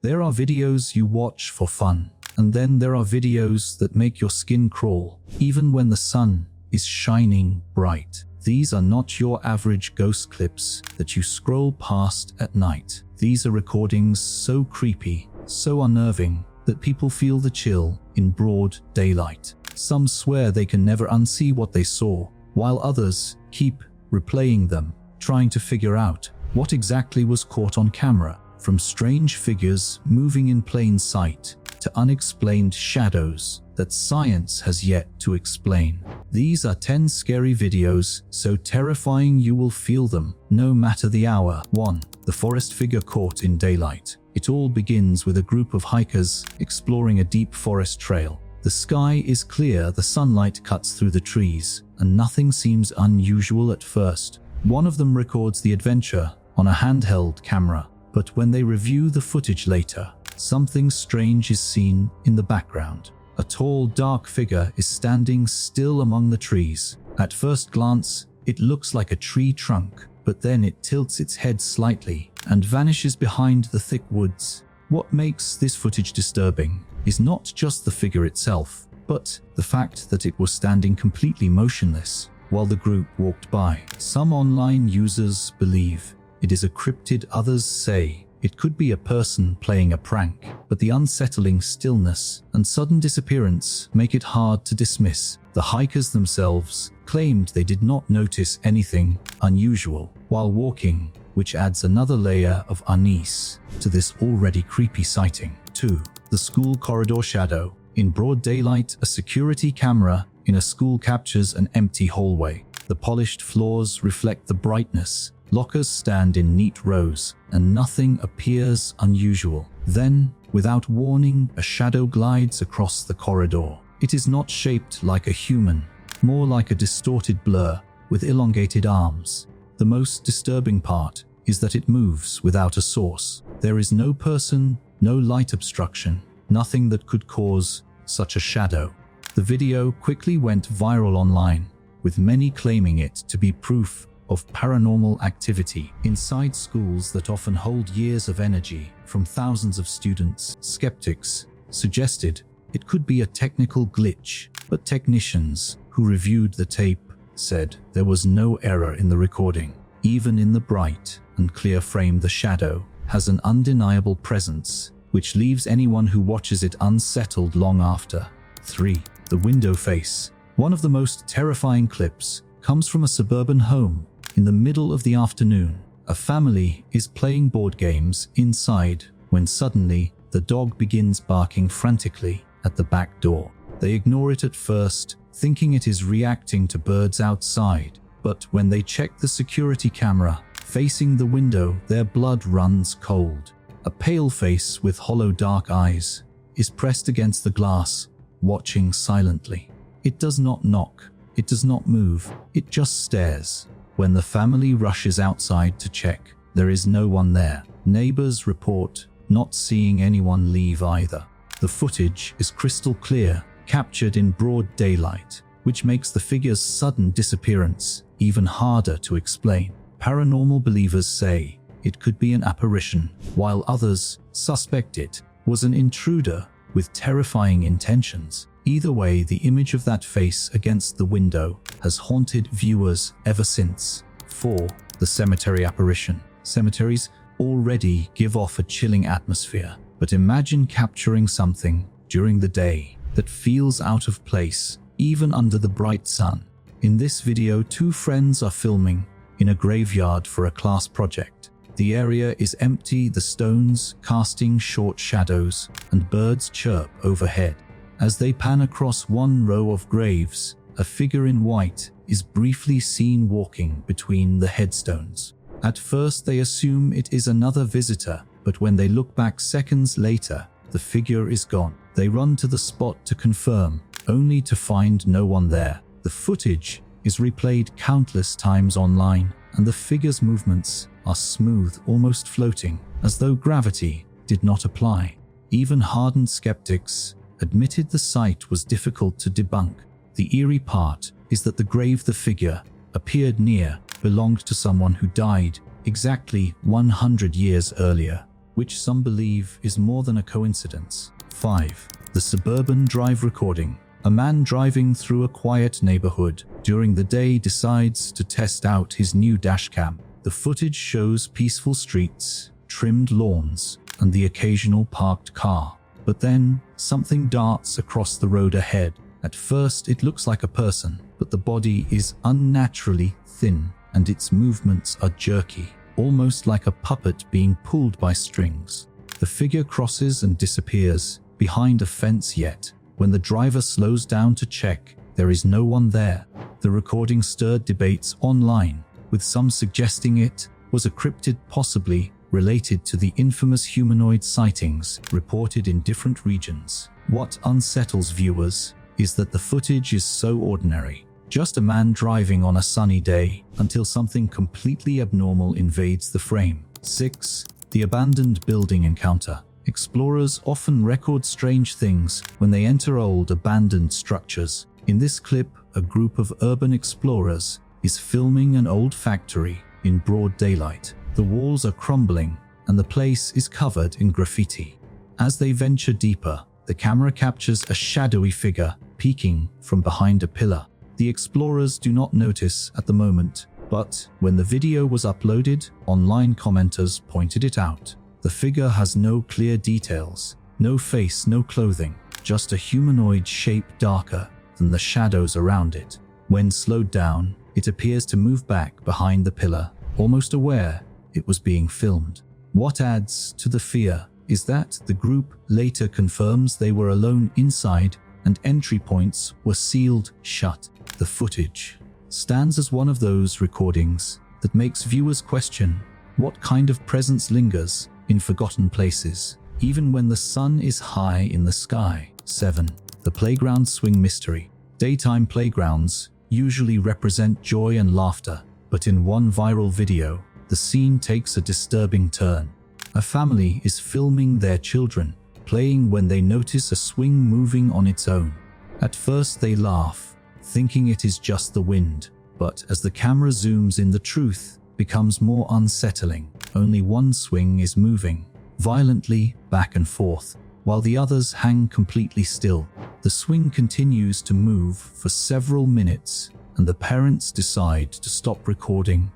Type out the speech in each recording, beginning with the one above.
There are videos you watch for fun, and then there are videos that make your skin crawl, even when the sun is shining bright. These are not your average ghost clips that you scroll past at night. These are recordings so creepy, so unnerving, that people feel the chill in broad daylight. Some swear they can never unsee what they saw, while others keep replaying them, trying to figure out what exactly was caught on camera. From strange figures moving in plain sight to unexplained shadows that science has yet to explain. These are 10 scary videos so terrifying you will feel them, no matter the hour. 1. The forest figure caught in daylight. It all begins with a group of hikers exploring a deep forest trail. The sky is clear, the sunlight cuts through the trees, and nothing seems unusual at first. One of them records the adventure on a handheld camera, but when they review the footage later, something strange is seen in the background. A tall, dark figure is standing still among the trees. At first glance, it looks like a tree trunk, but then it tilts its head slightly and vanishes behind the thick woods. What makes this footage disturbing is not just the figure itself, but the fact that it was standing completely motionless while the group walked by. Some online users believe it is a cryptid, others say it could be a person playing a prank, but the unsettling stillness and sudden disappearance make it hard to dismiss. The hikers themselves claimed they did not notice anything unusual while walking, which adds another layer of unease to this already creepy sighting. 2. The school corridor shadow. In broad daylight, a security camera in a school captures an empty hallway. The polished floors reflect the brightness. Lockers stand in neat rows, and nothing appears unusual. Then, without warning, a shadow glides across the corridor. It is not shaped like a human, more like a distorted blur with elongated arms. The most disturbing part is that it moves without a source. There is no person, no light obstruction, nothing that could cause such a shadow. The video quickly went viral online, with many claiming it to be proof of paranormal activity inside schools that often hold years of energy from thousands of students. Skeptics suggested it could be a technical glitch, but technicians who reviewed the tape said there was no error in the recording. Even in the bright and clear frame, the shadow has an undeniable presence, which leaves anyone who watches it unsettled long after. 3. The window face. One of the most terrifying clips comes from a suburban home. In the middle of the afternoon, a family is playing board games inside when suddenly the dog begins barking frantically at the back door. They ignore it at first, thinking it is reacting to birds outside, but when they check the security camera facing the window, their blood runs cold. A pale face with hollow dark eyes is pressed against the glass, watching silently. It does not knock, it does not move, it just stares. When the family rushes outside to check, there is no one there. Neighbors report not seeing anyone leave either. The footage is crystal clear, captured in broad daylight, which makes the figure's sudden disappearance even harder to explain. Paranormal believers say it could be an apparition, while others suspect it was an intruder with terrifying intentions. Either way, the image of that face against the window has haunted viewers ever since. 4. The cemetery apparition. Cemeteries already give off a chilling atmosphere, but imagine capturing something during the day that feels out of place, even under the bright sun. In this video, 2 friends are filming in a graveyard for a class project. The area is empty, the stones casting short shadows, and birds chirp overhead. As they pan across one row of graves, a figure in white is briefly seen walking between the headstones. At first they assume it is another visitor, but when they look back seconds later, the figure is gone. They run to the spot to confirm, only to find no one there. The footage is replayed countless times online, and the figure's movements are smooth, almost floating, as though gravity did not apply. Even hardened skeptics admitted the sight was difficult to debunk. The eerie part is that the grave the figure appeared near belonged to someone who died exactly 100 years earlier, which some believe is more than a coincidence. 5. The suburban drive recording. A man driving through a quiet neighborhood during the day decides to test out his new dashcam. The footage shows peaceful streets, trimmed lawns, and the occasional parked car. But then, something darts across the road ahead. At first, it looks like a person, but the body is unnaturally thin, and its movements are jerky, almost like a puppet being pulled by strings. The figure crosses and disappears behind a fence, yet when the driver slows down to check, there is no one there. The recording stirred debates online, with some suggesting it was a cryptid, possibly related to the infamous humanoid sightings reported in different regions. What unsettles viewers is that the footage is so ordinary, just a man driving on a sunny day, until something completely abnormal invades the frame. 6. The abandoned building encounter. Explorers often record strange things when they enter old abandoned structures. In this clip, a group of urban explorers is filming an old factory in broad daylight. The walls are crumbling and the place is covered in graffiti. As they venture deeper, the camera captures a shadowy figure peeking from behind a pillar. The explorers do not notice at the moment, but when the video was uploaded, online commenters pointed it out. The figure has no clear details, no face, no clothing, just a humanoid shape darker than the shadows around it. When slowed down, it appears to move back behind the pillar, almost aware it was being filmed. What adds to the fear is that the group later confirms they were alone inside and entry points were sealed shut. The footage stands as one of those recordings that makes viewers question what kind of presence lingers in forgotten places, even when the sun is high in the sky. 7. The playground swing mystery. Daytime playgrounds usually represent joy and laughter, but in one viral video, the scene takes a disturbing turn. A family is filming their children playing when they notice a swing moving on its own. At first they laugh, thinking it is just the wind, but as the camera zooms in, the truth becomes more unsettling. Only one swing is moving violently back and forth, while the others hang completely still. The swing continues to move for several minutes, and the parents decide to stop recording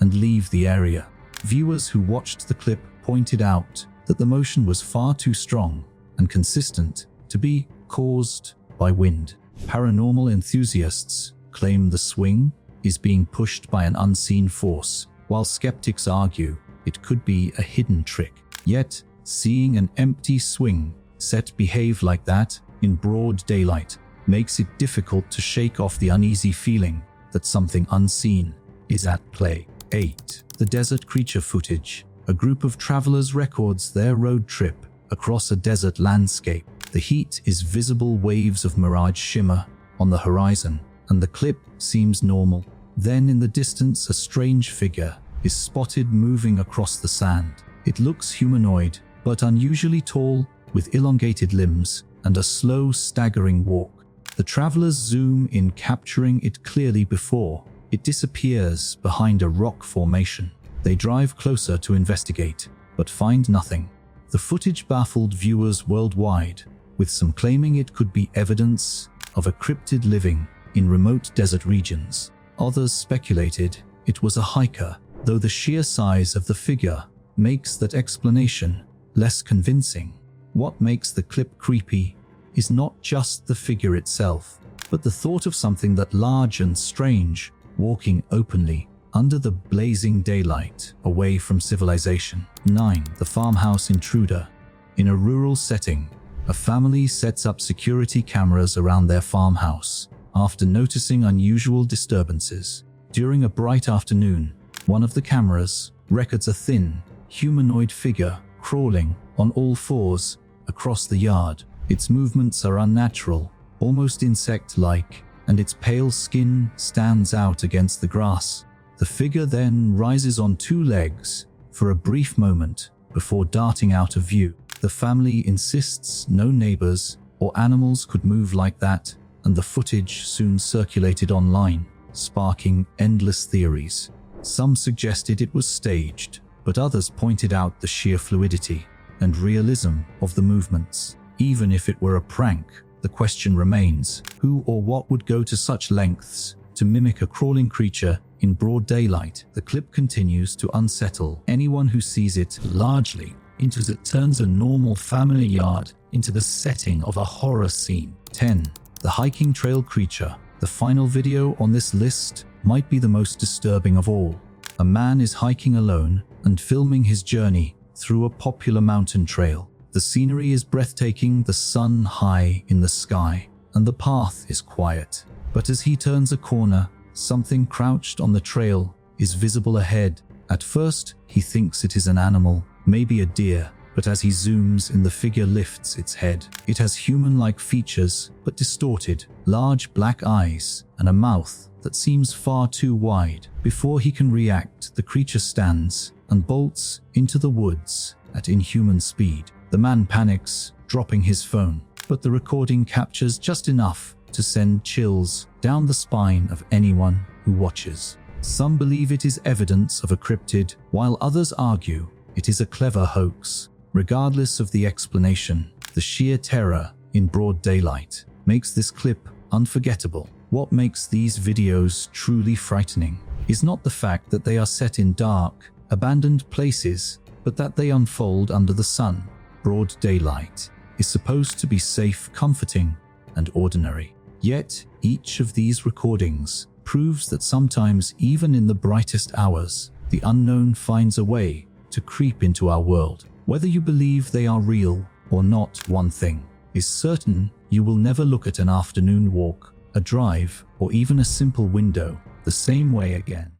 and leave the area. Viewers who watched the clip pointed out that the motion was far too strong and consistent to be caused by wind. Paranormal enthusiasts claim the swing is being pushed by an unseen force, while skeptics argue it could be a hidden trick. Yet, seeing an empty swing set behave like that in broad daylight makes it difficult to shake off the uneasy feeling that something unseen is at play. 8. The desert creature footage. A group of travelers records their road trip across a desert landscape. The heat is visible, waves of mirage shimmer on the horizon, and the clip seems normal. Then in the distance, a strange figure is spotted moving across the sand. It looks humanoid, but unusually tall, with elongated limbs and a slow, staggering walk. The travelers zoom in, capturing it clearly before it disappears behind a rock formation. They drive closer to investigate, but find nothing. The footage baffled viewers worldwide, with some claiming it could be evidence of a cryptid living in remote desert regions. Others speculated it was a hiker, though the sheer size of the figure makes that explanation less convincing. What makes the clip creepy is not just the figure itself, but the thought of something that large and strange walking openly under the blazing daylight away from civilization. 9. The farmhouse intruder. In a rural setting, a family sets up security cameras around their farmhouse after noticing unusual disturbances. During a bright afternoon, one of the cameras records a thin, humanoid figure crawling on all fours across the yard. Its movements are unnatural, almost insect-like, and its pale skin stands out against the grass. The figure then rises on two legs for a brief moment before darting out of view. The family insists no neighbors or animals could move like that, and the footage soon circulated online, sparking endless theories. Some suggested it was staged, but others pointed out the sheer fluidity and realism of the movements. Even if it were a prank, the question remains, who or what would go to such lengths to mimic a crawling creature in broad daylight? The clip continues to unsettle anyone who sees it, largely into as it turns a normal family yard into the setting of a horror scene. 10. The hiking trail creature. The final video on this list might be the most disturbing of all. A man is hiking alone and filming his journey through a popular mountain trail. The scenery is breathtaking, the sun high in the sky, and the path is quiet. But as he turns a corner, something crouched on the trail is visible ahead. At first, he thinks it is an animal, maybe a deer, but as he zooms in, the figure lifts its head. It has human-like features, but distorted, large black eyes, and a mouth that seems far too wide. Before he can react, the creature stands and bolts into the woods at inhuman speed. The man panics, dropping his phone, but the recording captures just enough to send chills down the spine of anyone who watches. Some believe it is evidence of a cryptid, while others argue it is a clever hoax. Regardless of the explanation, the sheer terror in broad daylight makes this clip unforgettable. What makes these videos truly frightening is not the fact that they are set in dark, abandoned places, but that they unfold under the sun. Broad daylight is supposed to be safe, comforting, and ordinary. Yet, each of these recordings proves that sometimes, even in the brightest hours, the unknown finds a way to creep into our world. Whether you believe they are real or not, one thing is certain: you will never look at an afternoon walk, a drive, or even a simple window the same way again.